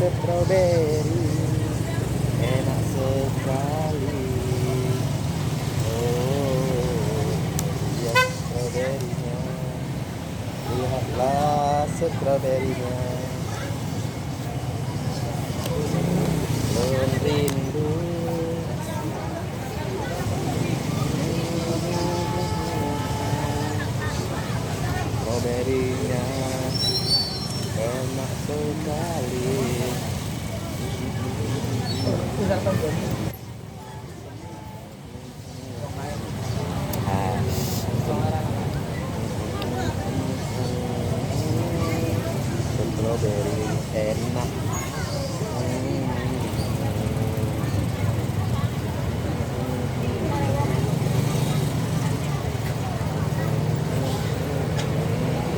Stroberi enak sekali. Oh, lihat stroberinya, lihatlah stroberinya. Lun rindu. Stroberinya enak sekali. Ah, strawberry enak